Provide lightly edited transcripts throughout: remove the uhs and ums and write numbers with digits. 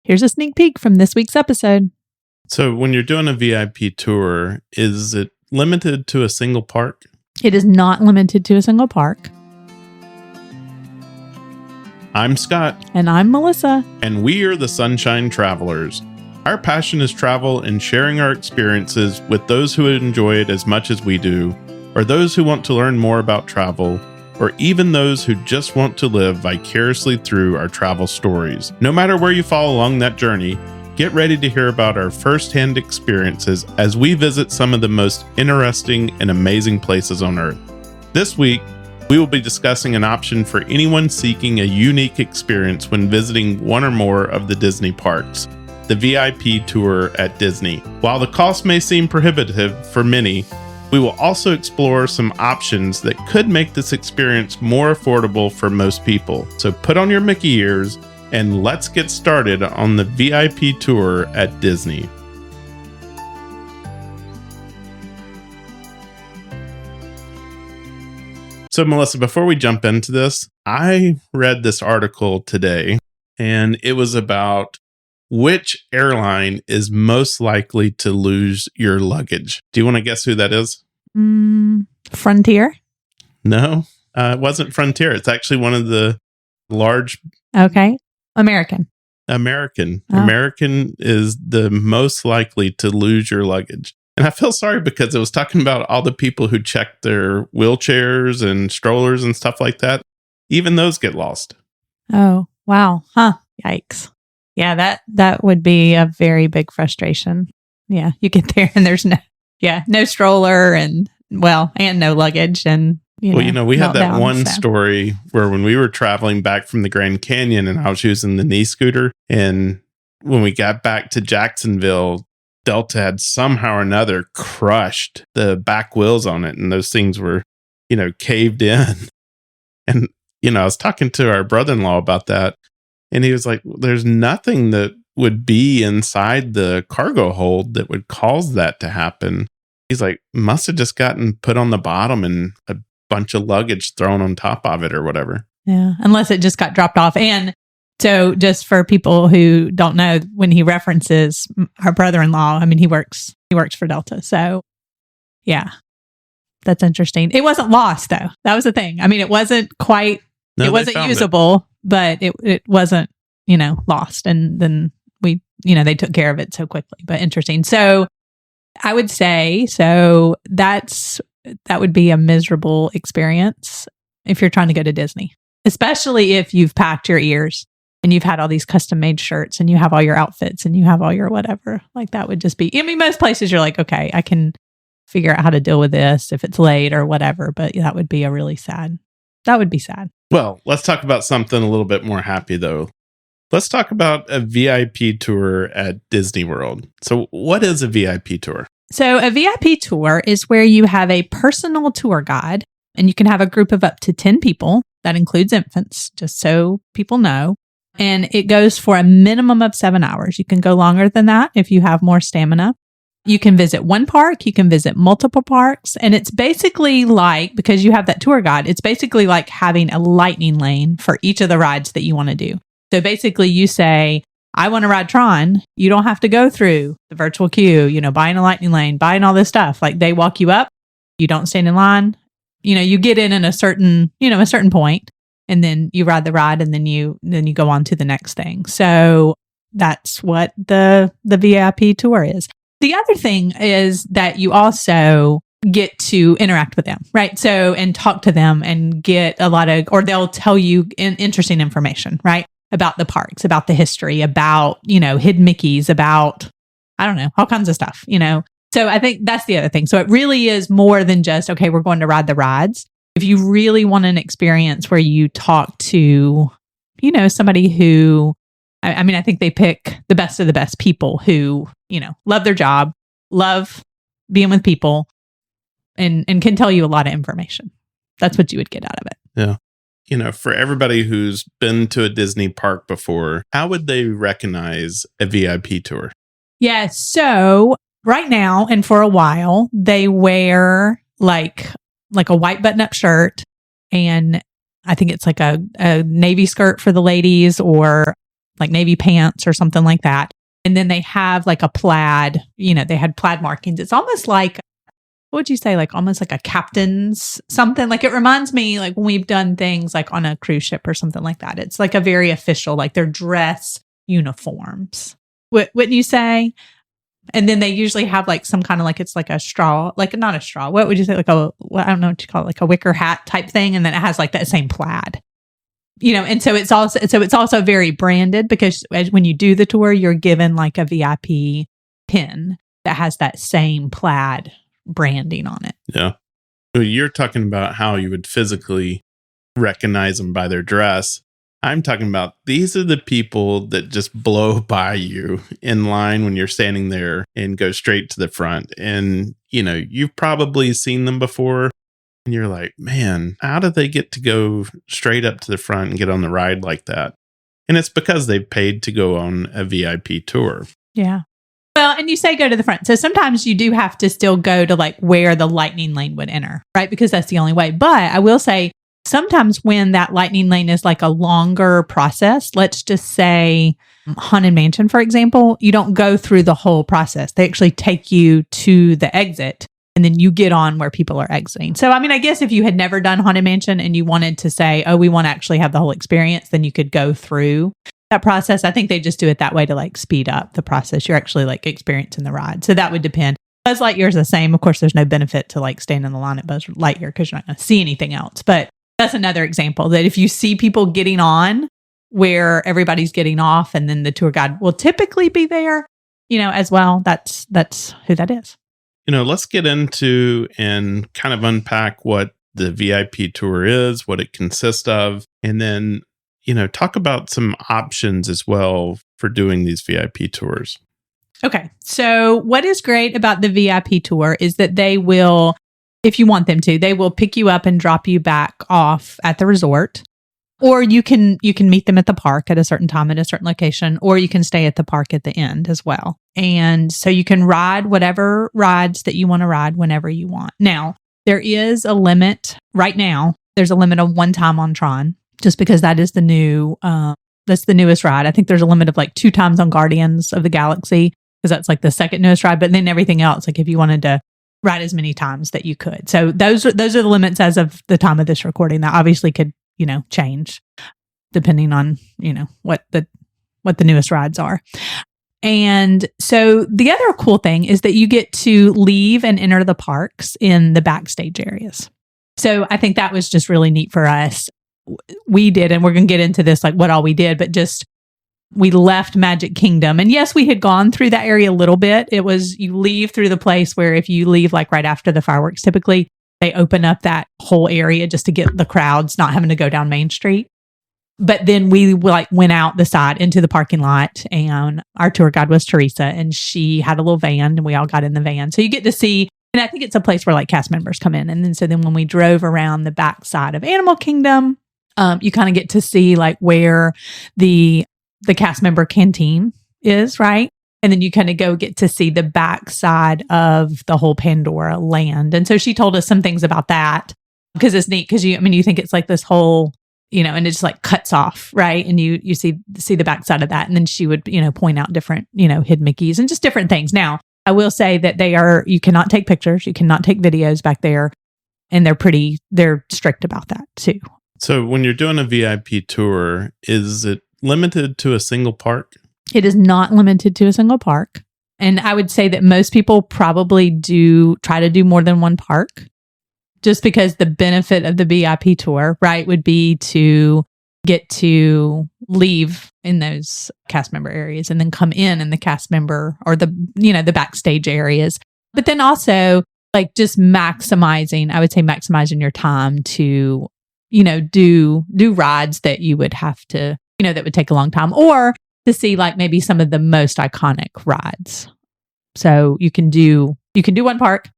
Here's a sneak peek from this week's episode. So when you're doing a VIP tour, is it limited to a single park? It is not limited to a single park. I'm Scott. And I'm Melissa. And we are the Sunshine Travelers. Our passion is travel and sharing our experiences with those who enjoy it as much as we do, or those who want to learn more about travel, or even those who just want to live vicariously through our travel stories. No matter where you fall along that journey, get ready to hear about our first-hand experiences as we visit some of the most interesting and amazing places on Earth. This week, we will be discussing an option for anyone seeking a unique experience when visiting one or more of the Disney parks, the VIP tour at Disney. While the cost may seem prohibitive for many, we will also explore some options that could make this experience more affordable for most people. So put on your Mickey ears and let's get started on the VIP tour at Disney. So Melissa, before we jump into this, I read this article today and it was about which airline is most likely to lose your luggage. Do you want to guess who that is? Frontier? No, it wasn't Frontier. It's actually one of the large... Okay. American. Oh. American is the most likely to lose your luggage. And I feel sorry because it was talking about all the people who check their wheelchairs and strollers and stuff like that. Even those get lost. Oh, wow. Huh. Yikes. Yeah, that would be a very big frustration. Yeah, you get there and there's no stroller and no luggage and we had that one story where when we were traveling back from the Grand Canyon and I was using the knee scooter, and when we got back to Jacksonville, Delta had somehow or another crushed the back wheels on it and those things were, caved in. And I was talking to our brother-in-law about that. And he was like, there's nothing that would be inside the cargo hold that would cause that to happen. He's like, must have just gotten put on the bottom and a bunch of luggage thrown on top of it or whatever. Yeah, unless it just got dropped off. And so just for people who don't know, when he references our brother-in-law, he works for Delta. So yeah, that's interesting. It wasn't lost though. That was the thing. It wasn't quite, it wasn't usable. But it wasn't, lost. And then they took care of it so quickly. But interesting. So I would say, that would be a miserable experience if you're trying to go to Disney, especially if you've packed your ears and you've had all these custom made shirts and you have all your outfits and you have all your whatever. Like that would just be, most places you're like, okay, I can figure out how to deal with this if it's late or whatever. But that would be that would be sad. Well, let's talk about something a little bit more happy, though. Let's talk about a VIP tour at Disney World. So what is a VIP tour? So a VIP tour is where you have a personal tour guide, and you can have a group of up to 10 people. That includes infants, just so people know. And it goes for a minimum of 7 hours. You can go longer than that if you have more stamina. You can visit one park, you can visit multiple parks, and it's basically like, because you have that tour guide, it's basically like having a lightning lane for each of the rides that you want to do. So basically you say, I want to ride Tron. You don't have to go through the virtual queue, buying a lightning lane, buying all this stuff. Like they walk you up, you don't stand in line, you get in a certain point, and then you ride the ride, and then you go on to the next thing. So that's what the VIP tour is. The other thing is that you also get to interact with them, right? So, and talk to them and get or they'll tell you interesting information, right? About the parks, about the history, about, hidden Mickeys, about, I don't know, all kinds of stuff, So I think that's the other thing. So it really is more than just, okay, we're going to ride the rides. If you really want an experience where you talk to, somebody who, I think they pick the best of the best people who, love their job, love being with people, and can tell you a lot of information. That's what you would get out of it. Yeah. For everybody who's been to a Disney park before, how would they recognize a VIP tour? Yeah. So right now and for a while, they wear like a white button-up shirt, and I think it's like a navy skirt for the ladies, or like navy pants or something like that. And then they have like a plaid, they had plaid markings. It's almost like, what would you say? Like almost like a captain's something. Like it reminds me like when we've done things like on a cruise ship or something like that. It's like a very official, like their dress uniforms. Wouldn't you say? And then they usually have like some kind of like, it's like a straw, like not a straw. What would you say? Like I don't know what you call it, like a wicker hat type thing. And then it has like that same plaid, and so it's also very branded because when you do the tour, you're given like a VIP pin that has that same plaid branding on it. Yeah. So you're talking about how you would physically recognize them by their dress. I'm talking about these are the people that just blow by you in line when you're standing there and go straight to the front. And, you've probably seen them before and you're like, man, how do they get to go straight up to the front and get on the ride like that? And it's because they've paid to go on a VIP tour. Yeah. Well, and you say go to the front. So sometimes you do have to still go to like where the lightning lane would enter, right? Because that's the only way. But I will say sometimes when that lightning lane is like a longer process, let's just say Haunted Mansion, for example, you don't go through the whole process. They actually take you to the exit and then you get on where people are exiting. So, I mean, I guess if you had never done Haunted Mansion and you wanted to say, oh, we want to actually have the whole experience, then you could go through that process. I think they just do it that way to like speed up the process. You're actually like experiencing the ride. So that would depend. Buzz Lightyear is the same. Of course, there's no benefit to like staying in the line at Buzz Lightyear because you're not going to see anything else. But that's another example that if you see people getting on where everybody's getting off and then the tour guide will typically be there, as well, that's who that is. Let's get into and kind of unpack what the VIP tour is, what it consists of, and then, talk about some options as well for doing these VIP tours. Okay. So what is great about the VIP tour is that they will, if you want them to, they will pick you up and drop you back off at the resort. Or you can meet them at the park at a certain time at a certain location, or you can stay at the park at the end as well. And so you can ride whatever rides that you want to ride whenever you want. Now, there is a limit right now. There's a limit of one time on Tron, just because that is that's the newest ride. I think there's a limit of like 2 times on Guardians of the Galaxy, because that's like the second newest ride. But then everything else, like if you wanted to ride as many times that you could. So those are the limits as of the time of this recording. That obviously could change depending on, what the newest rides are. And so the other cool thing is that you get to leave and enter the parks in the backstage areas. So I think that was just really neat for us. We did, and we're going to get into this, like what all we did, but just we left Magic Kingdom. And yes, we had gone through that area a little bit. It was, you leave through the place where if you leave like right after the fireworks, typically they open up that whole area just to get the crowds not having to go down Main Street. But then we like went out the side into the parking lot, and our tour guide was Teresa, and she had a little van and we all got in the van. So you get to see, and I think it's a place where like cast members come in. And then when we drove around the back side of Animal Kingdom, you kind of get to see like where the cast member canteen is, right? And then you kind of go get to see the backside of the whole Pandora land. And so she told us some things about that, because it's neat, because you think it's like this whole, and it just like cuts off, right? And you see the backside of that. And then she would, point out different, hidden Mickeys and just different things. Now, I will say that you cannot take pictures, you cannot take videos back there. And they're strict about that too. So when you're doing a VIP tour, is it limited to a single park? It is not limited to a single park. And I would say that most people probably do try to do more than one park, just because the benefit of the VIP tour, right, would be to get to leave in those cast member areas and then come in the cast member or the backstage areas. But then also like just maximizing your time to, do rides that you would have to, that would take a long time, or to see like maybe some of the most iconic rides. So you can do one park.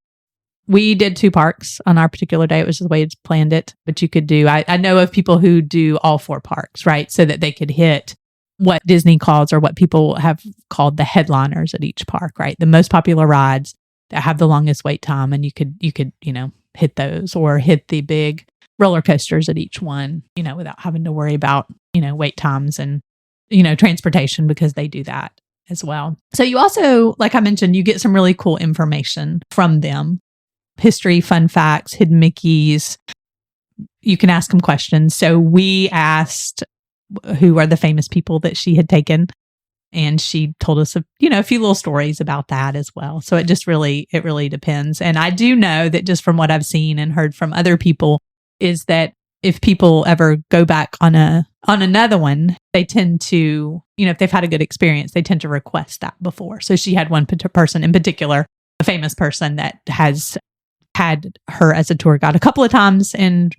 We did 2 parks on our particular day. It was just the way it's planned it. But you could do, I know of people who do all 4 parks, right? So that they could hit what Disney calls, or what people have called the headliners at each park, right? The most popular rides that have the longest wait time. And you could, hit those, or hit the big roller coasters at each one, without having to worry about, wait times and transportation, because they do that as well. So you also, like I mentioned, you get some really cool information from them. History, fun facts, hidden Mickeys. You can ask them questions. So we asked who are the famous people that she had taken, and she told us a few little stories about that as well. So it really depends. And I do know that, just from what I've seen and heard from other people, is that if people ever go back on another one, they tend to, if they've had a good experience, they tend to request that before. So she had one person in particular, a famous person, that has had her as a tour guide a couple of times in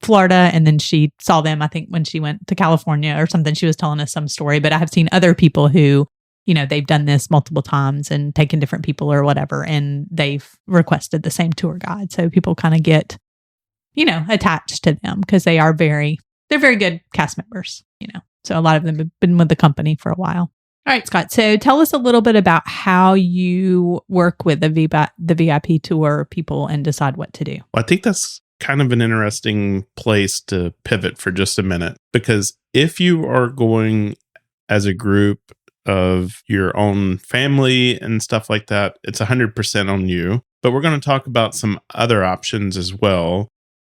Florida, and then she saw them, I think, when she went to California or something. She was telling us some story, but I have seen other people who, they've done this multiple times and taken different people or whatever, and they've requested the same tour guide. So people kind of get, attached to them, because they're very good cast members, So a lot of them have been with the company for a while. All right, Scott. So tell us a little bit about how you work with the VIP tour people and decide what to do. Well, I think that's kind of an interesting place to pivot for just a minute, because if you are going as a group of your own family and stuff like that, it's 100% on you. But we're going to talk about some other options as well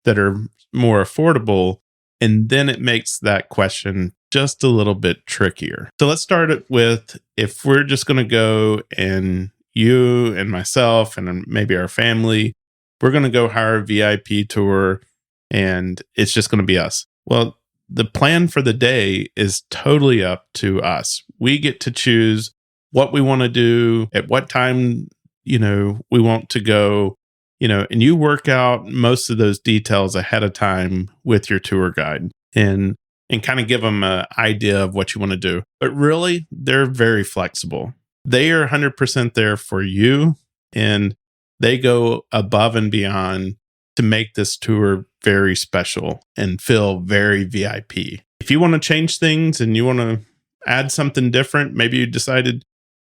that are more affordable. And then it makes that question just a little bit trickier. So let's start it with, if we're just going to go, and you and myself and maybe our family, we're going to go hire a VIP tour, and it's just going to be us. Well, the plan for the day is totally up to us. We get to choose what we want to do, at what time, we want to go, and you work out most of those details ahead of time with your tour guide, and kind of give them an idea of what you want to do. But really, they're very flexible. They are 100% there for you, and they go above and beyond to make this tour very special and feel very VIP. If you want to change things and you want to add something different, maybe you decided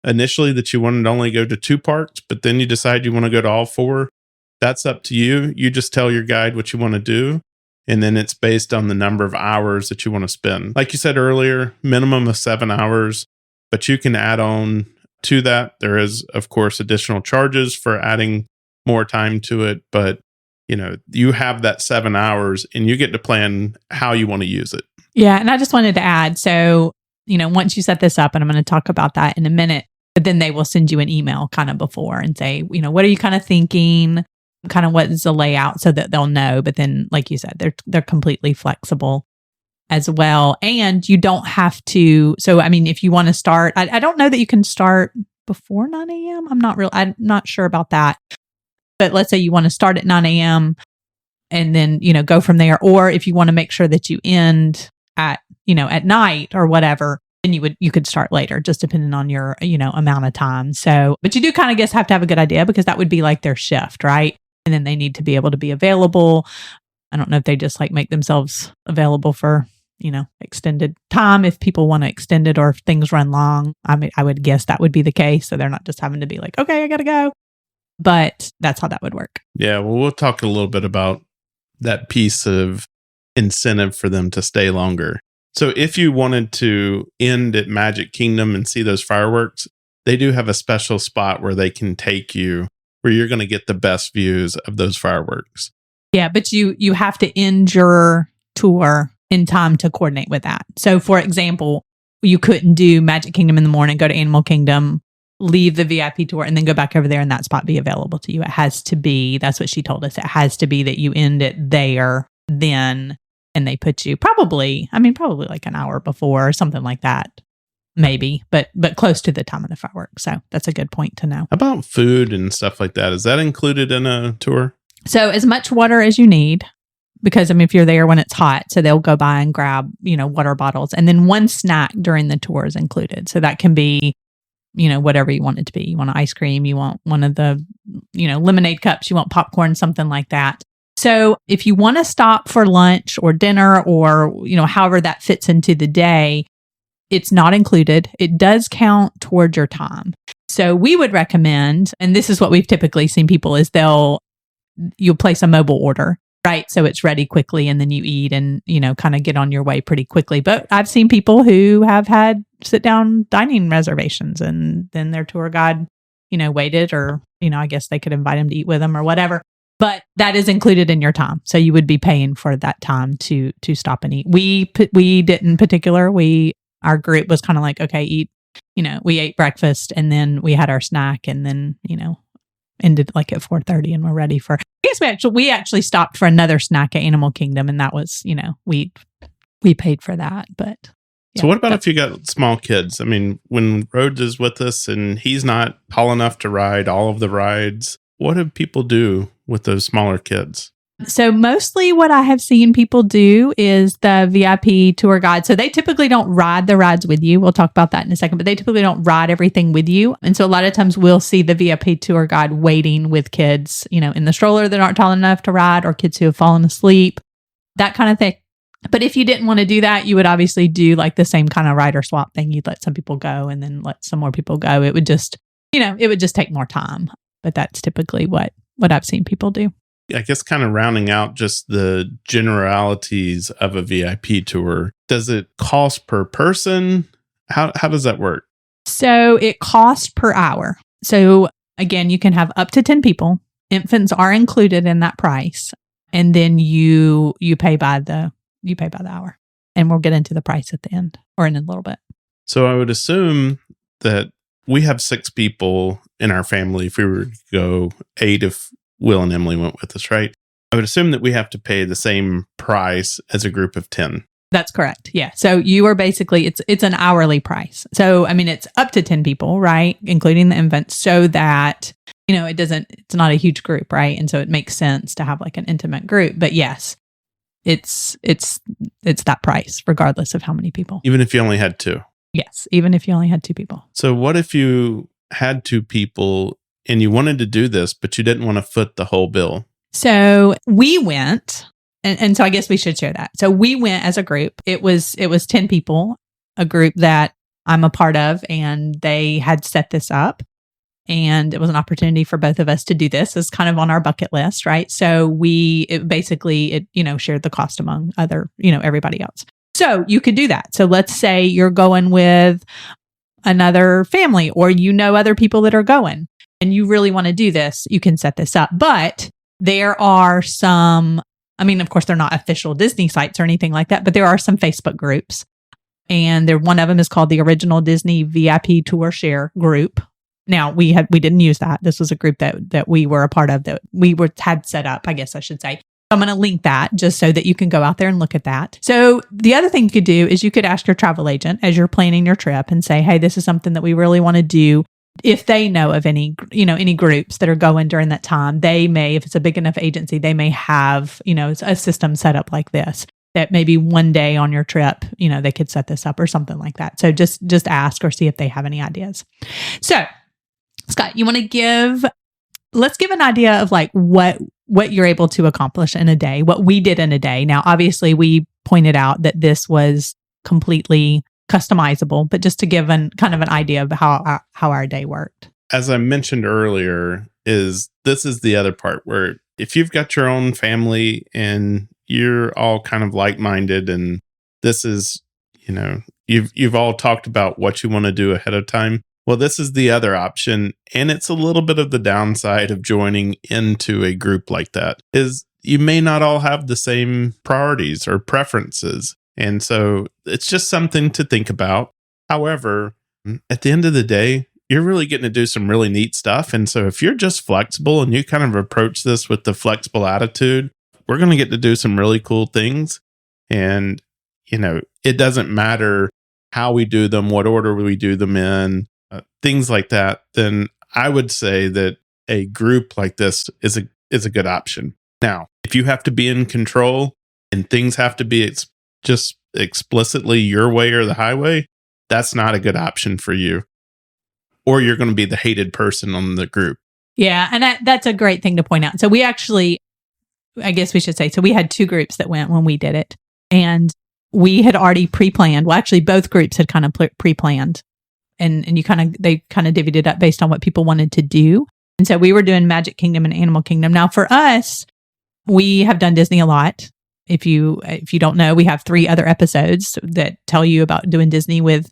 initially that you wanted to only go to 2 parks, but then you decide you want to go to all 4, that's up to you. You just tell your guide what you want to do, and then it's based on the number of hours that you want to spend. Like you said earlier, minimum of 7 hours, but you can add on to that. There is, of course, additional charges for adding more time to it, but you have that 7 hours and you get to plan how you want to use it. Yeah. And I just wanted to add, so, once you set this up, and I'm going to talk about that in a minute, but then they will send you an email kind of before and say, what are you kind of thinking? Kind of what is the layout, so that they'll know. But then, like you said, they're completely flexible as well. And you don't have to. So, if you want to start, I don't know that you can start before 9 a.m. I'm not sure about that. But let's say you want to start at 9 a.m. and then, go from there. Or if you want to make sure that you end at night or whatever, then you could start later, just depending on your, amount of time. So, but you do kind of have to have a good idea, because that would be like their shift, right? And then they need to be able to be available. I don't know if they just make themselves available for, extended time, if people want to extend it, or if things run long. I would guess that would be the case. So they're not just having to be like, okay, I got to go. But that's how that would work. Yeah. Well, we'll talk a little bit about that piece of incentive for them to stay longer. So if you wanted to end at Magic Kingdom and see those fireworks, they do have a special spot where they can take you, where you're going to get the best views of those fireworks. Yeah, but you have to end your tour in time to coordinate with that. So, for example, you couldn't do Magic Kingdom in the morning, go to Animal Kingdom, leave the VIP tour, and then go back over there and that spot be available to you. It has to be, that's what she told us. It has to be that you end it there, then, and they put you probably like an hour before or something like that. Maybe, but close to the time of the fireworks. So that's a good point to know. About food and stuff like that, is that included in a tour? So as much water as you need, because if you're there when it's hot, so they'll go by and grab, water bottles. And then one snack during the tour is included. So that can be, whatever you want it to be. You want an ice cream, you want one of the, lemonade cups, you want popcorn, something like that. So if you want to stop for lunch or dinner or, however that fits into the day, it's not included. It does count toward your time. So we would recommend, and this is what we've typically seen people, is you'll place a mobile order. right? So it's ready quickly and then you eat and, kind of get on your way pretty quickly. But I've seen people who have had sit down dining reservations and then their tour guide, waited or, I guess they could invite them to eat with them or whatever. But that is included in your time. So you would be paying for that time to stop and eat. We didn't in particular. Our group was kind of like, okay, eat, we ate breakfast and then we had our snack and then, ended like at 4:30 and we're ready for, I guess we actually stopped for another snack at Animal Kingdom. And that was, we paid for that. But yeah, so what about if you got small kids? I mean, when Rhodes is with us and he's not tall enough to ride all of the rides, what do people do with those smaller kids? So mostly what I have seen people do is the VIP tour guide. So they typically don't ride the rides with you. We'll talk about that in a second, but they typically don't ride everything with you. And so a lot of times we'll see the VIP tour guide waiting with kids, in the stroller that aren't tall enough to ride or kids who have fallen asleep, that kind of thing. But if you didn't want to do that, you would obviously do like the same kind of rider swap thing. You'd let some people go and then let some more people go. It would just, it would just take more time. But that's typically what I've seen people do. I guess kind of rounding out just the generalities of a VIP tour. Does it cost per person? How does that work? So it costs per hour. So again, you can have up to 10 people. Infants are included in that price. And then you pay by the hour. And we'll get into the price at the end or in a little bit. So I would assume that we have 6 people in our family. If we were to go 8 if Will and Emily went with us, right? I would assume that we have to pay the same price as a group of 10. That's correct. Yeah. So you are basically, it's an hourly price. So, I mean, it's up to 10 people, right? Including the infants, so that, it's not a huge group, right? And so it makes sense to have like an intimate group. But yes, it's that price, regardless of how many people. Even if you only had 2. Yes. Even if you only had 2 people. So what if you had 2 people and you wanted to do this, but you didn't want to foot the whole bill? So we went, and so I guess we should share that. So we went as a group. It was 10 people, a group that I'm a part of, and they had set this up. And it was an opportunity for both of us to do this. It's kind of on our bucket list, right? So it basically shared the cost among other, everybody else. So you could do that. So let's say you're going with another family or other people that are going and you really want to do this, you can set this up. But there are some, of course, they're not official Disney sites or anything like that, but there are some Facebook groups. And one of them is called the Original Disney VIP Tour Share Group. Now, we didn't use that. This was a group that we were a part of that we had set up, I guess I should say. I'm going to link that just so that you can go out there and look at that. So the other thing you could do is you could ask your travel agent as you're planning your trip and say, hey, this is something that we really want to do. If they know of any groups that are going during that time, they may, if it's a big enough agency, they may have, a system set up like this that maybe one day on your trip, they could set this up or something like that. So just ask or see if they have any ideas. So Scott, you want to let's give an idea of like what you're able to accomplish in a day, what we did in a day. Now, obviously we pointed out that this was completely customizable, but just to give kind of an idea of how our day worked. As I mentioned earlier, this is the other part where if you've got your own family and you're all kind of like-minded and this is, you've all talked about what you want to do ahead of time. Well, this is the other option, and it's a little bit of the downside of joining into a group like that, is you may not all have the same priorities or preferences. And so it's just something to think about. However, at the end of the day, you're really getting to do some really neat stuff. And so if you're just flexible and you kind of approach this with the flexible attitude, we're going to get to do some really cool things. And, it doesn't matter how we do them, what order we do them in, things like that, then I would say that a group like this is a good option. Now, if you have to be in control and things have to be just explicitly your way or the highway, that's not a good option for you. Or you're going to be the hated person on the group. Yeah, and that's a great thing to point out. So we actually, I guess we should say, so we had 2 groups that went when we did it. And we had already pre-planned. Well, actually, both groups had kind of pre-planned. And they kind of divvied it up based on what people wanted to do. And so we were doing Magic Kingdom and Animal Kingdom. Now for us, we have done Disney a lot. If you don't know, we have 3 other episodes that tell you about doing Disney with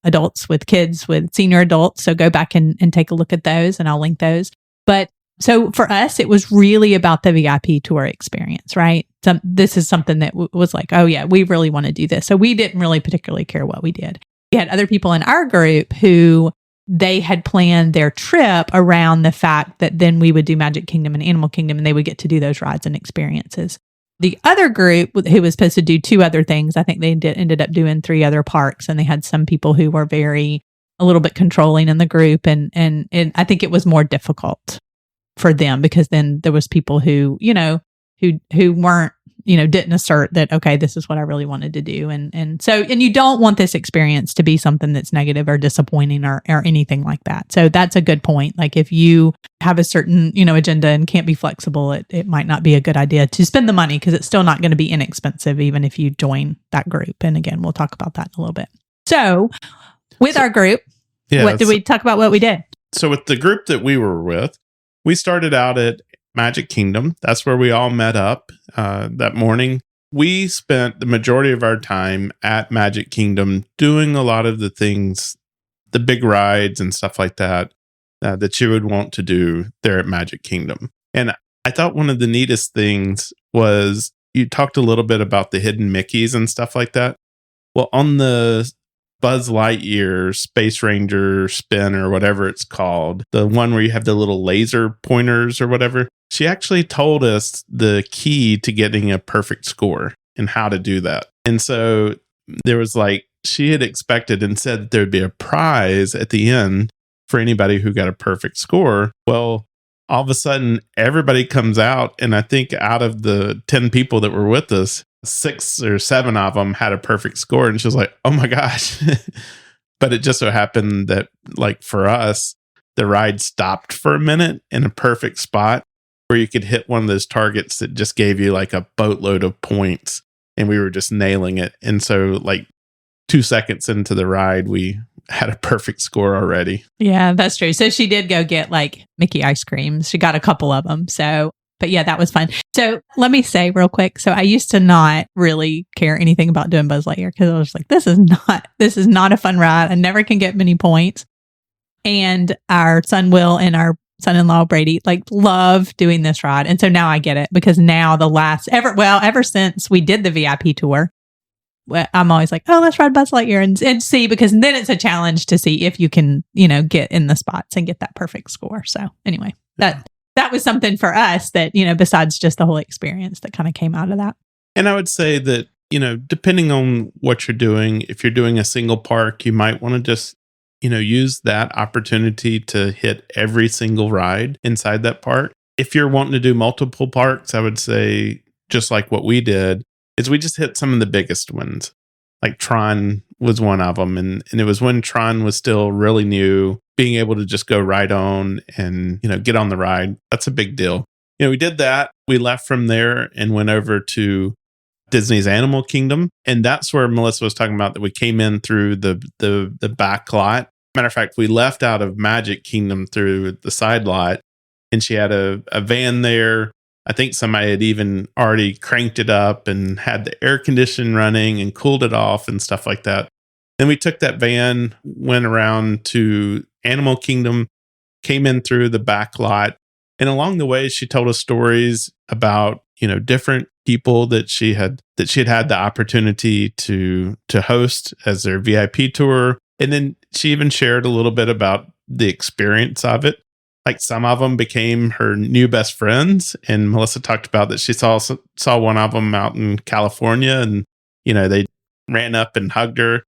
adults, with kids, with senior adults. So go back and take a look at those, and I'll link those. But so for us, it was really about the VIP tour experience, right? This is something that was like, oh yeah, we really want to do this. So we didn't really particularly care what we did. We had other people in our group who they had planned their trip around the fact that then we would do Magic Kingdom and Animal Kingdom, and they would get to do those rides and experiences. The other group who was supposed to do 2 other things, I think they ended up doing 3 other parks, and they had some people who were a little bit controlling in the group, and I think it was more difficult for them because then there was people who weren't, didn't assert that, okay, this is what I really wanted to do. And you don't want this experience to be something that's negative or disappointing or anything like that. So that's a good point. Like if you have a certain, agenda and can't be flexible, it might not be a good idea to spend the money because it's still not going to be inexpensive, even if you join that group. And again, we'll talk about that in a little bit. So with our group, did we talk about what we did? So with the group that we were with, we started out at Magic Kingdom. That's where we all met up that morning. We spent the majority of our time at Magic Kingdom doing a lot of the things, the big rides and stuff like that, that you would want to do there at Magic Kingdom. And I thought one of the neatest things was you talked a little bit about the hidden Mickeys and stuff like that. Well, on the Buzz Lightyear Space Ranger spin or whatever it's called, the one where you have the little laser pointers or whatever, she actually told us the key to getting a perfect score and how to do that. And so there was she had expected and said that there'd be a prize at the end for anybody who got a perfect score. Well, all of a sudden, everybody comes out, and I think out of the 10 people that were with us, 6 or 7 of them had a perfect score. And she was like, oh my gosh. But it just so happened that, for us, the ride stopped for a minute in a perfect spot where you could hit one of those targets that just gave you a boatload of points. And we were just nailing it. And so 2 seconds into the ride, we had a perfect score already. Yeah, that's true. So she did go get Mickey ice creams. She got a couple of them. But yeah, that was fun. So let me say real quick. So I used to not really care anything about doing Buzz Lightyear because I was like, this is not a fun ride. I never can get many points. And our son Will and our son-in-law Brady love doing this ride. And so now I get it because now ever since we did the VIP tour, I'm always like, oh, let's ride Buzz Lightyear and see, because then it's a challenge to see if you can, get in the spots and get that perfect score. So anyway, that was something for us that, besides just the whole experience that kind of came out of that. And I would say that, depending on what you're doing, if you're doing a single park, you might want to just, use that opportunity to hit every single ride inside that park. If you're wanting to do multiple parks, I would say, just like what we did, is we just hit some of the biggest ones. Like Tron was one of them. And it was when Tron was still really new, being able to just go right on and, get on the ride. That's a big deal. We did that. We left from there and went over to Disney's Animal Kingdom. And that's where Melissa was talking about that we came in through the back lot. Matter of fact, we left out of Magic Kingdom through the side lot, and she had a van there. I think somebody had even already cranked it up and had the air conditioning running and cooled it off and stuff like that. Then we took that van, went around to Animal Kingdom, came in through the back lot. And along the way, she told us stories about, different people that she had had the opportunity to host as their VIP tour. And then she even shared a little bit about the experience of it. Some of them became her new best friends. And Melissa talked about that she saw one of them out in California, and, they ran up and hugged her.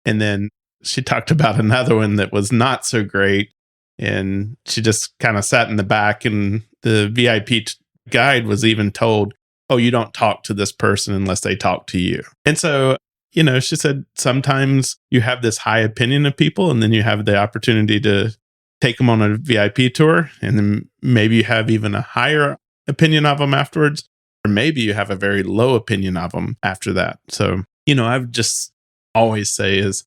And then she talked about another one that was not so great. And she just kind of sat in the back, and the VIP guide was even told, oh, you don't talk to this person unless they talk to you. And so, she said, sometimes you have this high opinion of people, and then you have the opportunity to take them on a VIP tour, and then maybe you have even a higher opinion of them afterwards, or maybe you have a very low opinion of them after that. So, I would just always say is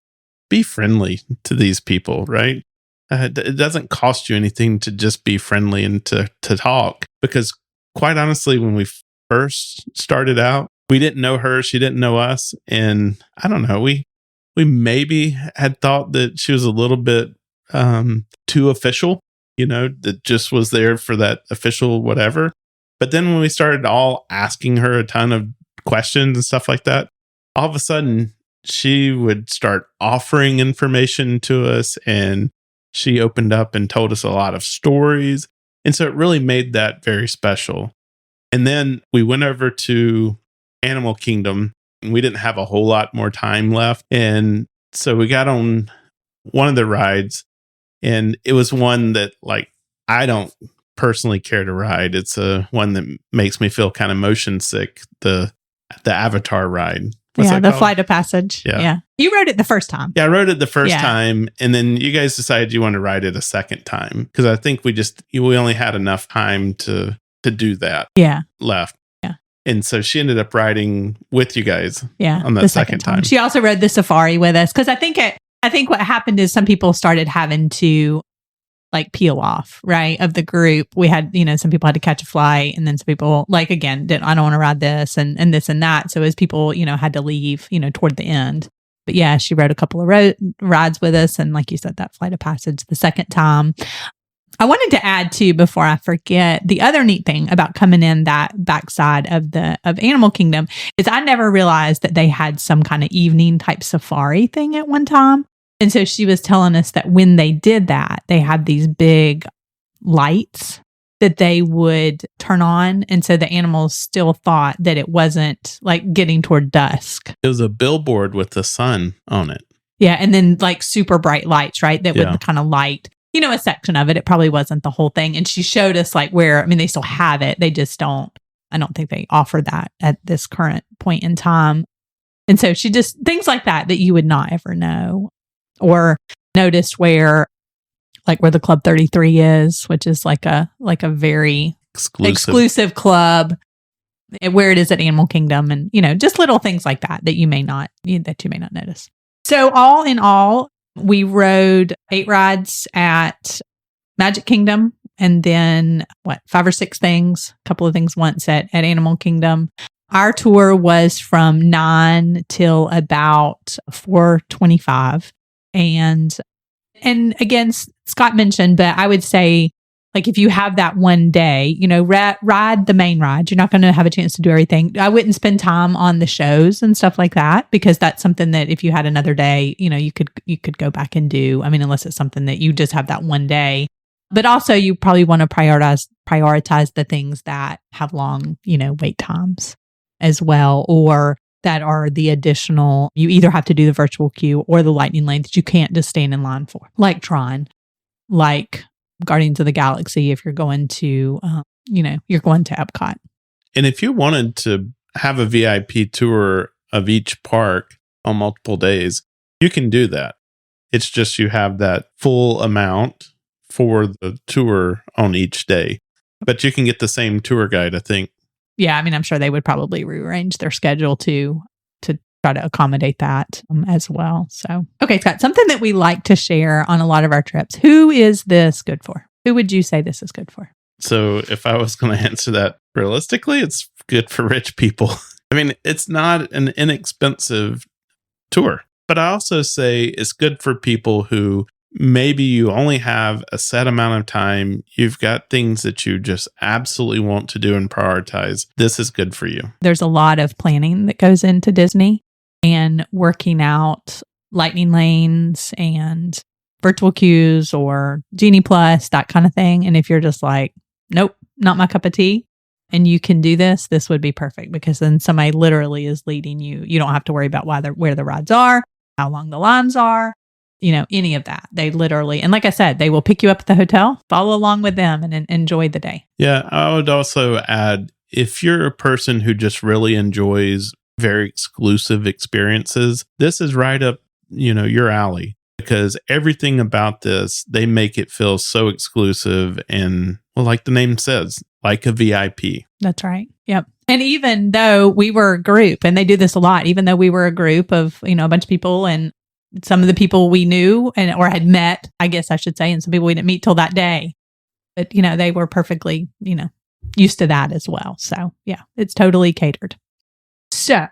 be friendly to these people, right? It doesn't cost you anything to just be friendly and to talk, because quite honestly, when we first started out. We didn't know her. She didn't know us. And I don't know. We maybe had thought that she was a little bit too official, that just was there for that official whatever. But then when we started all asking her a ton of questions and stuff like that, all of a sudden she would start offering information to us, and she opened up and told us a lot of stories. And so it really made that very special. And then we went over to Animal Kingdom, and we didn't have a whole lot more time left. And so we got on one of the rides, and it was one that, like, I don't personally care to ride. It's one that makes me feel kind of motion sick, the Avatar ride. What's the called? Flight of Passage. Yeah. You rode it the first time. Yeah, I rode it the first time, and then you guys decided you want to ride it a second time, because I think we only had enough time to do that. Yeah. Left. Yeah. And so she ended up riding with you guys. Yeah. On that second time. She also rode the safari with us, because I think what happened is some people started having to like peel off, right, of the group. We had, some people had to catch a flight, and then some people, like, again, I don't want to ride this and this and that. So as people, had to leave, toward the end. But yeah, she rode a couple of rides with us. And like you said, that Flight of Passage the second time. I wanted to add too, before I forget, the other neat thing about coming in that backside of Animal Kingdom is I never realized that they had some kind of evening type safari thing at one time. And so she was telling us that when they did that, they had these big lights that they would turn on. And so the animals still thought that it wasn't like getting toward dusk. It was a billboard with the sun on it. Yeah. And then like super bright lights, right? That would kind of light, a section of it. It probably wasn't the whole thing. And she showed us like where, they still have it. They just I don't think they offer that at this current point in time. And so she just, things like that you would not ever know. Or notice where the Club 33 is, which is like a very exclusive club, where it is at Animal Kingdom, and just little things like that you may not notice. So all in all, we rode 8 rides at Magic Kingdom, and then 5 or 6 things, a couple of things once at Animal Kingdom. Our tour was from 9 till about 4:25. And again, Scott mentioned, but I would say, like, if you have that one day, ride the main ride. You're not going to have a chance to do everything. I wouldn't spend time on the shows and stuff like that, because that's something that if you had another day, you could go back and do. Unless it's something that you just have that one day. But also, you probably want to prioritize the things that have long, wait times as well, or that are the additional, you either have to do the virtual queue or the lightning lane that you can't just stand in line for, like Tron, like Guardians of the Galaxy, if you're going to, you're going to Epcot. And if you wanted to have a VIP tour of each park on multiple days, you can do that. It's just you have that full amount for the tour on each day. But you can get the same tour guide, I think. Yeah, I'm sure they would probably rearrange their schedule to try to accommodate that as well. So, okay, Scott, something that we like to share on a lot of our trips. Who is this good for? Who would you say this is good for? So if I was going to answer that realistically, it's good for rich people. It's not an inexpensive tour, but I also say it's good for people who maybe you only have a set amount of time. You've got things that you just absolutely want to do and prioritize. This is good for you. There's a lot of planning that goes into Disney and working out lightning lanes and virtual queues or Genie Plus, that kind of thing. And if you're just like, nope, not my cup of tea, and you can do this, this would be perfect, because then somebody literally is leading you. You don't have to worry about where the rides are, how long the lines are, any of that. They literally, and like I said, they will pick you up at the hotel, follow along with them, and enjoy the day. Yeah, I would also add, if you're a person who just really enjoys very exclusive experiences, this is right up, your alley, because everything about this, they make it feel so exclusive and, well, like the name says, like a VIP. That's right. Yep. And even though we were a group, and they do this a lot, even though we were a group of, a bunch of people, and some of the people we knew or had met, I guess I should say, and some people we didn't meet till that day. But, they were perfectly, used to that as well. So yeah, it's totally catered. So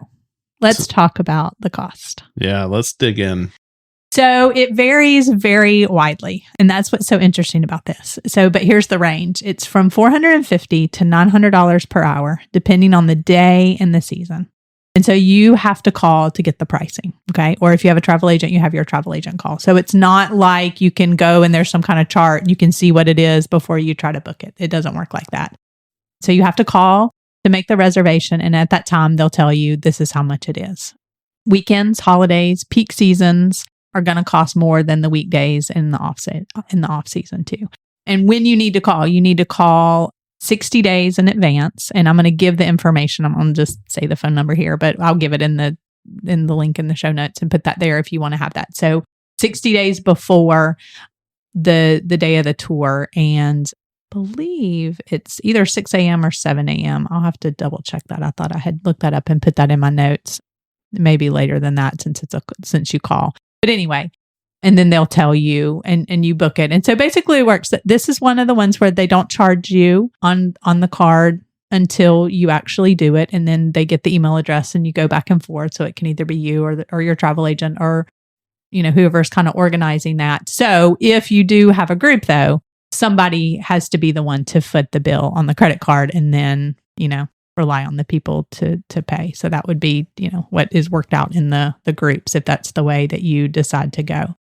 let's talk about the cost. Yeah, let's dig in. So it varies very widely. And that's what's so interesting about this. But here's the range. It's from $450 to $900 per hour, depending on the day and the season. And so you have to call to get the pricing. Okay. Or if you have a travel agent, you have your travel agent call. So it's not like you can go and there's some kind of chart. You can see what it is before you try to book it. It doesn't work like that. So you have to call to make the reservation. And at that time, they'll tell you this is how much it is. Weekends, holidays, peak seasons are going to cost more than the weekdays in the off season too. And when you need to call 60 days in advance. And I'm going to give the information. I'm going to just say the phone number here, but I'll give it in the link in the show notes and put that there if you want to have that. So 60 days before the day of the tour, and I believe it's either 6 a.m. or 7 a.m. I'll have to double check that. I thought I had looked that up and put that in my notes. Maybe later than that since you call. But anyway, and then they'll tell you and you book it. And so basically it works that this is one of the ones where they don't charge you on the card until you actually do it. And then they get the email address and you go back and forth. So it can either be you or your travel agent or, whoever's kind of organizing that. So if you do have a group though, somebody has to be the one to foot the bill on the credit card and then, rely on the people to pay. So that would be, what is worked out in the groups, if that's the way that you decide to go.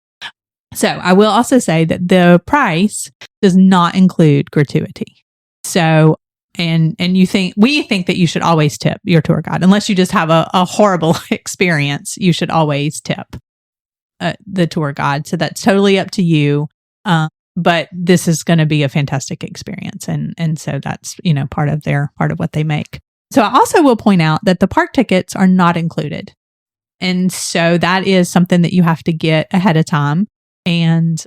So I will also say that the price does not include gratuity. So, and we think that you should always tip your tour guide, unless you just have a horrible experience, you should always tip the tour guide. So that's totally up to you. But this is going to be a fantastic experience. And so that's, part of what they make. So I also will point out that the park tickets are not included. And so that is something that you have to get ahead of time. And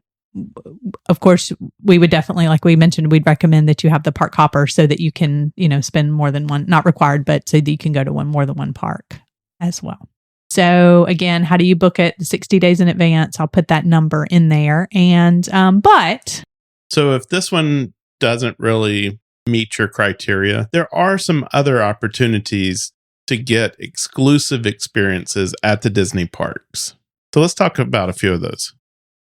of course, we would definitely, like we mentioned, we'd recommend that you have the park hopper so that you can, spend more than one, not required, but so that you can go to more than one park as well. So again, how do you book it? 60 days in advance. I'll put that number in there. And, so if this one doesn't really meet your criteria, there are some other opportunities to get exclusive experiences at the Disney parks. So let's talk about a few of those.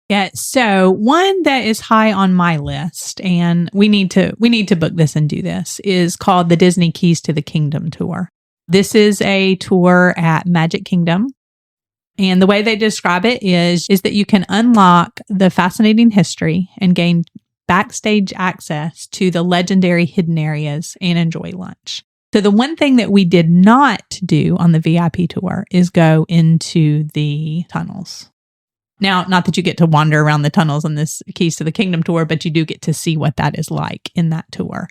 Yeah. So one that is high on my list, and we need to book this and do this, is called the Disney Keys to the Kingdom tour. This is a tour at Magic Kingdom. And the way they describe it is that you can unlock the fascinating history and gain backstage access to the legendary hidden areas and enjoy lunch. So the one thing that we did not do on the VIP tour is go into the tunnels. Now, not that you get to wander around the tunnels on this Keys to the Kingdom tour, but you do get to see what that is like in that tour.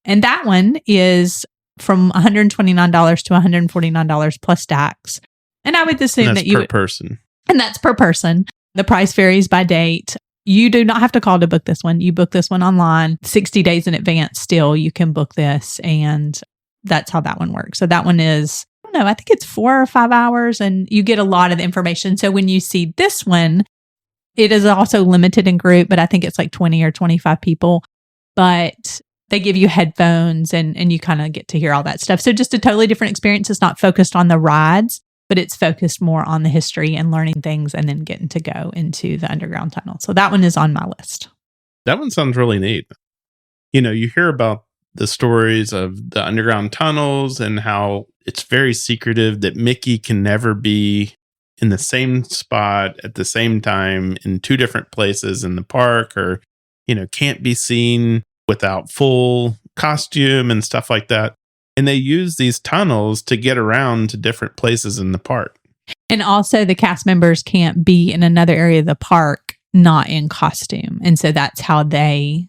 And that one is from $129 to $149 plus tax. And I would assume that you per person. And that's per person. The price varies by date. You do not have to call to book this one. You book this one online 60 days in advance. Still, you can book this. And that's how that one works. So that one is, I think it's 4 or 5 hours and you get a lot of the information. So when you see this one, it is also limited in group, but I think it's like 20 or 25 people. But they give you headphones and you kind of get to hear all that stuff. So just a totally different experience. It's not focused on the rides, but it's focused more on the history and learning things and then getting to go into the underground tunnel. So that one is on my list. That one sounds really neat. You hear about the stories of the underground tunnels and how it's very secretive, that Mickey can never be in the same spot at the same time in 2 different places in the park, or, can't be seen without full costume and stuff like that. And they use these tunnels to get around to different places in the park. And also the cast members can't be in another area of the park not in costume. And so that's how they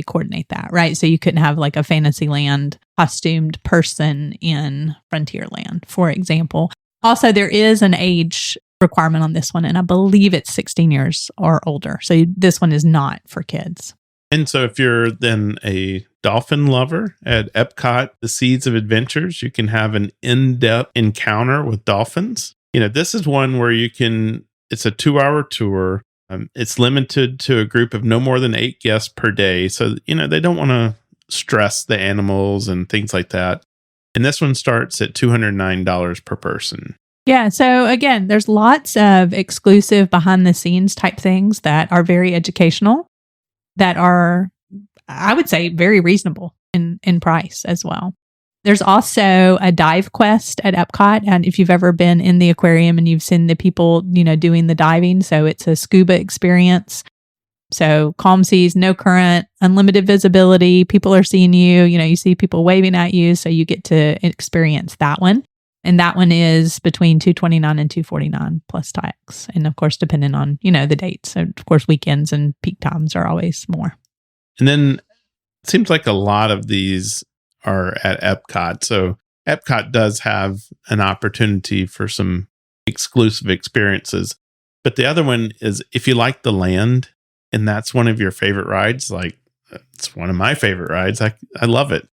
coordinate that, right? So you couldn't have like a Fantasyland costumed person in Frontierland, for example. Also, there is an age requirement on this one, and I believe it's 16 years or older. So this one is not for kids. And so if you're then a dolphin lover at Epcot, the Seeds of Adventures, you can have an in-depth encounter with dolphins. This is one where it's a 2-hour tour. It's limited to a group of no more than 8 guests per day. So, they don't want to stress the animals and things like that. And this one starts at $209 per person. Yeah. So again, there's lots of exclusive behind the scenes type things that are very educational, that are, I would say, very reasonable in price as well. There's also a dive quest at Epcot. And if you've ever been in the aquarium and you've seen the people, doing the diving, so it's a scuba experience. So calm seas, no current, unlimited visibility. People are seeing you, you see people waving at you. So you get to experience that one. And that one is between $229 and $249 plus tax. And of course, depending on, the dates. So of course, weekends and peak times are always more. And then it seems like a lot of these are at Epcot. So Epcot does have an opportunity for some exclusive experiences. But the other one is if you like the land and that's one of your favorite rides, like it's one of my favorite rides. I love it.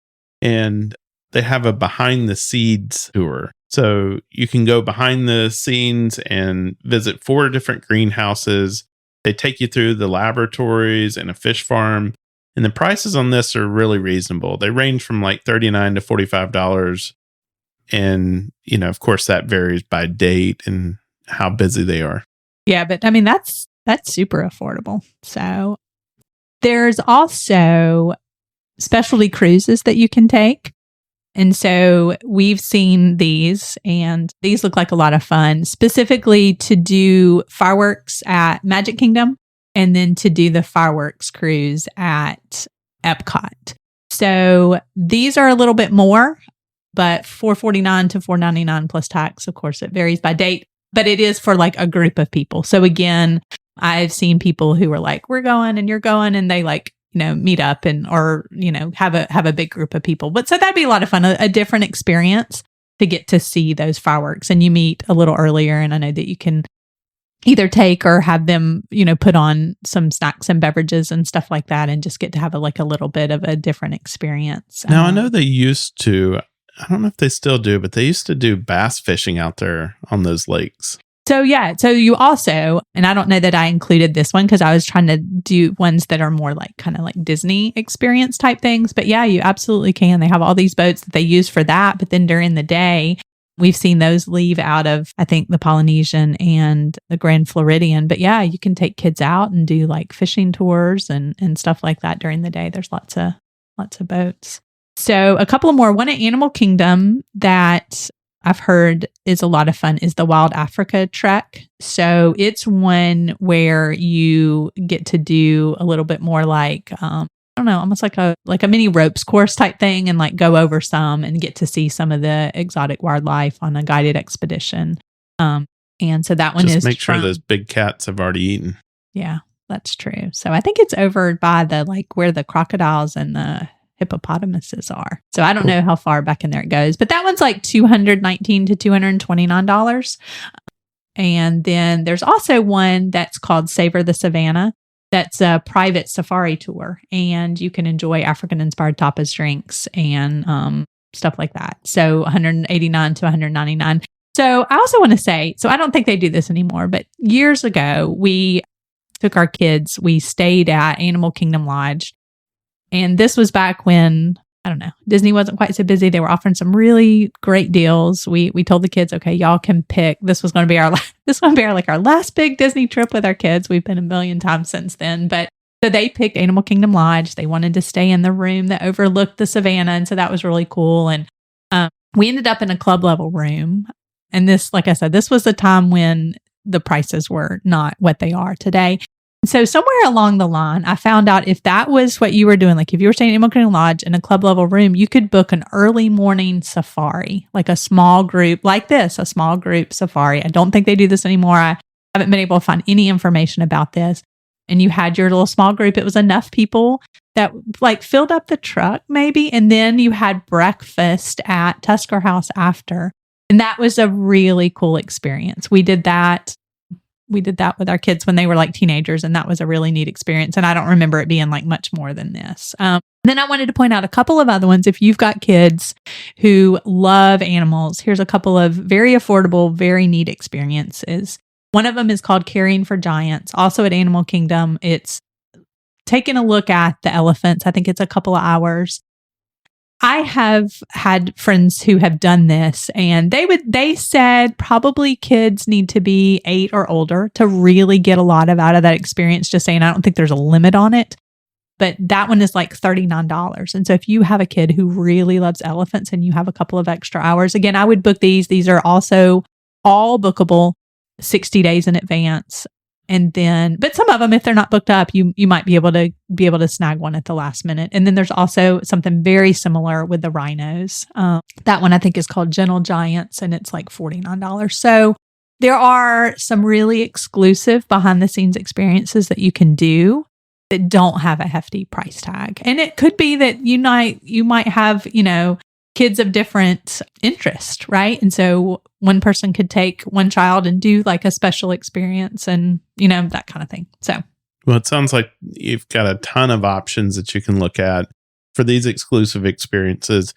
And they have a behind the scenes tour. So you can go behind the scenes and visit 4 different greenhouses. They take you through the laboratories and a fish farm. And the prices on this are really reasonable. They range from like $39 to $45. And, of course, that varies by date and how busy they are. Yeah, but I mean, that's super affordable. So there's also specialty cruises that you can take. And so we've seen these, and these look like a lot of fun, specifically to do fireworks at Magic Kingdom and then to do the fireworks cruise at Epcot. So these are a little bit more, but $449 to $499 plus tax. Of course, it varies by date, but it is for like a group of people. So again, I've seen people who are like, we're going and you're going, and they like, meet up or have a big group of people. But so that'd be a lot of fun, a different experience to get to see those fireworks. And you meet a little earlier, and I know that you can either take or have them, put on some snacks and beverages and stuff like that, and just get to have a little bit of a different experience. Now, I know they used to, I don't know if they still do, but they used to do bass fishing out there on those lakes. So yeah, so you also, and I don't know that I included this one because I was trying to do ones that are more like kind of like Disney experience type things. But yeah, you absolutely can. They have all these boats that they use for that. But then during the day, we've seen those leave out of, I think, the Polynesian and the Grand Floridian. But yeah, you can take kids out and do like fishing tours and stuff like that during the day. There's lots of boats. So a couple of more. One at Animal Kingdom that I've heard is a lot of fun is the Wild Africa Trek. So it's one where you get to do a little bit more like, I don't know, almost like a mini ropes course type thing, and like go over some and get to see some of the exotic wildlife on a guided expedition. And so that one just is make sure those big cats have already eaten. Yeah, that's true. So I think it's over by the where the crocodiles and the hippopotamuses are. So I don't know how far back in there it goes, but that one's like $219 to $229. And then there's also one that's called Savor the Savannah. That's a private safari tour, and you can enjoy African inspired tapas, drinks, and stuff like that. So $189 to $199. So I also want to say, so I don't think they do this anymore, but years ago, we took our kids, we stayed at Animal Kingdom Lodge. And this was back when, I don't know, Disney wasn't quite so busy. They were offering some really great deals. We told the kids, okay, y'all can pick. This was going to be our last big Disney trip with our kids. We've been a million times since then. But so they picked Animal Kingdom Lodge. They wanted to stay in the room that overlooked the savannah. And so that was really cool. And we ended up in a club level room. And this, like I said, this was a time when the prices were not what they are today. So somewhere along the line, I found out if that was what you were doing, like if you were staying at Animal Kingdom Lodge in a club level room, you could book an early morning safari, like a small group like this, a small group safari. I don't think they do this anymore. I haven't been able to find any information about this. And you had your little small group. It was enough people that like filled up the truck maybe. And then you had breakfast at Tusker House after. And that was a really cool experience. We did that with our kids when they were like teenagers, and that was a really neat experience. And I don't remember it being like much more than this. Then I wanted to point out a couple of other ones. If you've got kids who love animals, here's a couple of very affordable, very neat experiences. One of them is called Caring for Giants, also at Animal Kingdom. It's taking a look at the elephants. I think it's a couple of hours. I have had friends who have done this, and they said probably kids need to be 8 or older to really get a lot out of that experience. Just saying, I don't think there's a limit on it, but that one is like $39. And so if you have a kid who really loves elephants and you have a couple of extra hours, again, I would book these. These are also all bookable 60 days in advance. And then, but some of them, if they're not booked up, you might be able to snag one at the last minute. And then there's also something very similar with the rhinos. That one I think is called Gentle Giants, and it's like $49. So there are some really exclusive behind the scenes experiences that you can do that don't have a hefty price tag. And it could be that you might have, kids of different interest, right? And so one person could take one child and do like a special experience and, that kind of thing. So, well, it sounds like you've got a ton of options that you can look at for these exclusive experiences.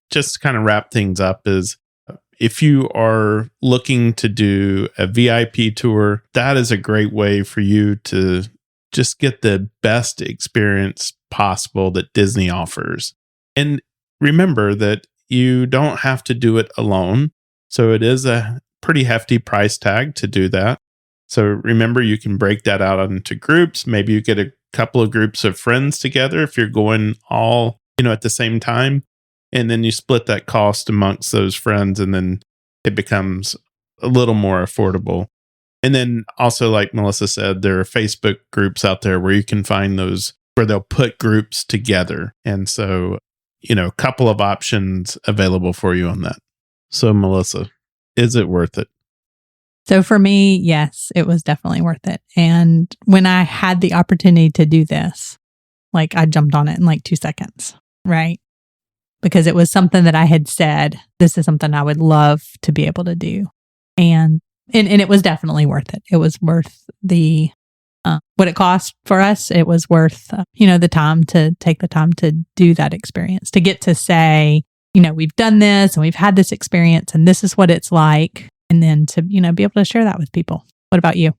Just to kind of wrap things up is if you are looking to do a VIP tour, that is a great way for you to just get the best experience possible that Disney offers. And remember that you don't have to do it alone. So it is a pretty hefty price tag to do that. So remember, you can break that out into groups. Maybe you get a couple of groups of friends together if you're going all, at the same time. And then you split that cost amongst those friends, and then it becomes a little more affordable. And then also, like Melissa said, there are Facebook groups out there where you can find those where they'll put groups together. And so, a couple of options available for you on that. So, Melissa, is it worth it? So for me, yes, it was definitely worth it. And when I had the opportunity to do this, like I jumped on it in like 2 seconds, right? Because it was something that I had said, this is something I would love to be able to do. And it was definitely worth it. It was worth the what it cost for us. It was worth, the time to take the time to do that experience, to get to say, we've done this and we've had this experience and this is what it's like. And then to, be able to share that with people. What about you?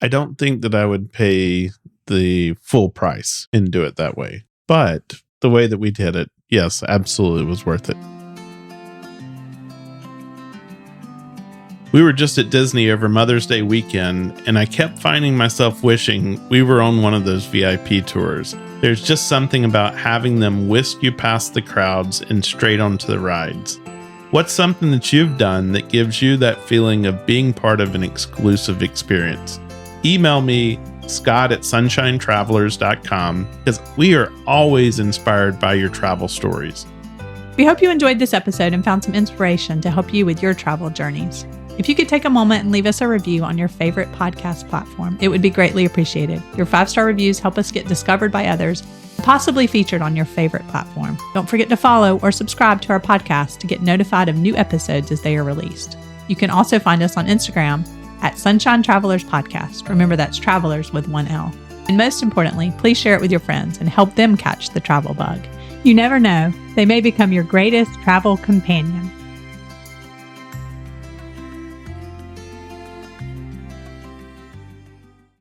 I don't think that I would pay the full price and do it that way. But the way that we did it, yes, absolutely was worth it. We were just at Disney over Mother's Day weekend, and I kept finding myself wishing we were on one of those VIP tours. There's just something about having them whisk you past the crowds and straight onto the rides. What's something that you've done that gives you that feeling of being part of an exclusive experience? Email me, scott@sunshinetravelers.com, because we are always inspired by your travel stories. We hope you enjoyed this episode and found some inspiration to help you with your travel journeys. If you could take a moment and leave us a review on your favorite podcast platform, it would be greatly appreciated. Your 5-star reviews help us get discovered by others, possibly featured on your favorite platform. Don't forget to follow or subscribe to our podcast to get notified of new episodes as they are released. You can also find us on Instagram at Sunshine Travelers Podcast. Remember, that's travelers with 1 L. And most importantly, please share it with your friends and help them catch the travel bug. You never know, they may become your greatest travel companion.